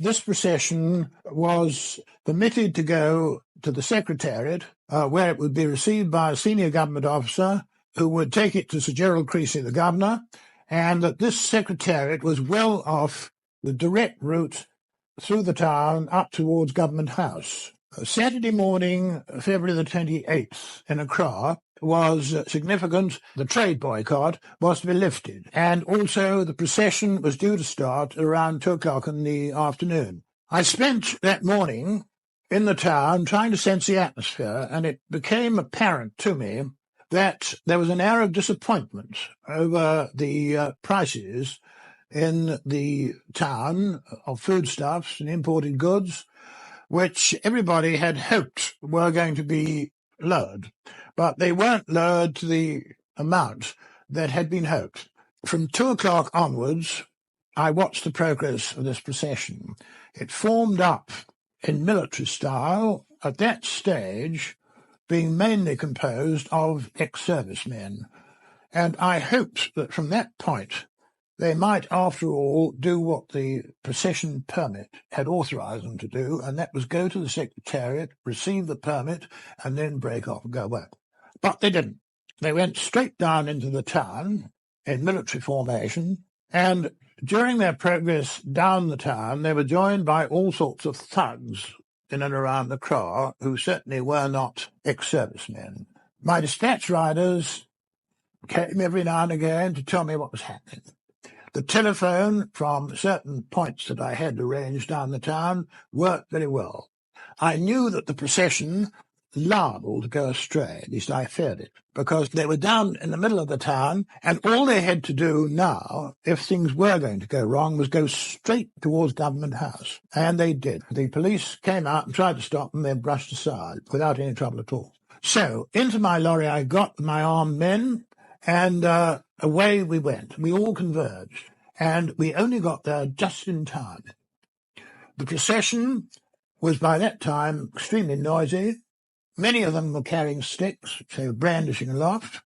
This procession was permitted to go to the Secretariat, where it would be received by a senior government officer who would take it to Sir Gerald Creasy, the governor, and that this Secretariat was well off the direct route through the town up towards Government House. Saturday morning, February the 28th, in Accra, was significant. The trade boycott was to be lifted, and also the procession was due to start around 2 o'clock in the afternoon. I spent that morning in the town trying to sense the atmosphere, and it became apparent to me that there was an air of disappointment over the prices in the town of foodstuffs and imported goods, which everybody had hoped were going to be lowered, but they weren't lowered to the amount that had been hoped. From 2 o'clock onwards, I watched the progress of this procession. It formed up in military style, at that stage being mainly composed of ex-servicemen, and I hoped that from that point they might, after all, do what the procession permit had authorised them to do, and that was go to the Secretariat, receive the permit, and then break off and go away. But they didn't. They went straight down into the town in military formation, and during their progress down the town, they were joined by all sorts of thugs in and around the Accra, who certainly were not ex-servicemen. My dispatch riders came every now and again to tell me what was happening. The telephone from certain points that I had arranged down the town worked very well. I knew that the procession liable to go astray, at least I feared it, because they were down in the middle of the town, and all they had to do now, if things were going to go wrong, was go straight towards Government House. And they did. The police came out and tried to stop them, they brushed aside without any trouble at all. So into my lorry I got my armed men, and away we went. We all converged, and we only got there just in time. The procession was by that time extremely noisy. Many of them were carrying sticks, which they were brandishing aloft.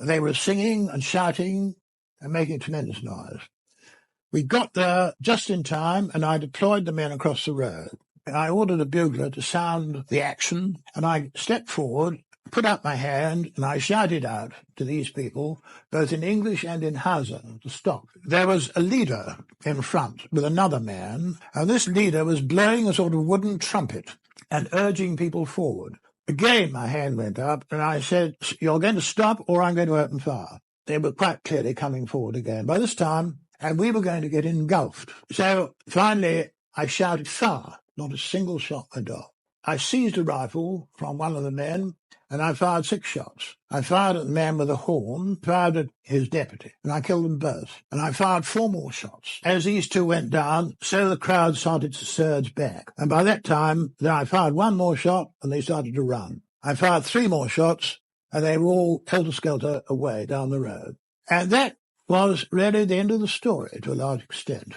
They were singing and shouting and making a tremendous noise. We got there just in time, and I deployed the men across the road. I ordered a bugler to sound the action, and I stepped forward, put up my hand, and I shouted out to these people, both in English and in Hausa, to stop. There was a leader in front with another man, and this leader was blowing a sort of wooden trumpet and urging people forward. Again, my hand went up, and I said, "You're going to stop, or I'm going to open fire." They were quite clearly coming forward again by this time, and we were going to get engulfed. So finally, I shouted, "Fire!" Not a single shot went off. I seized a rifle from one of the men, and I fired 6 shots. I fired at the man with the horn, fired at his deputy, and I killed them both. And I fired 4 more shots. As these 2 went down, so the crowd started to surge back. And by that time, then I fired 1 more shot, and they started to run. I fired 3 more shots, and they were all helter-skelter away down the road. And that was really the end of the story to a large extent.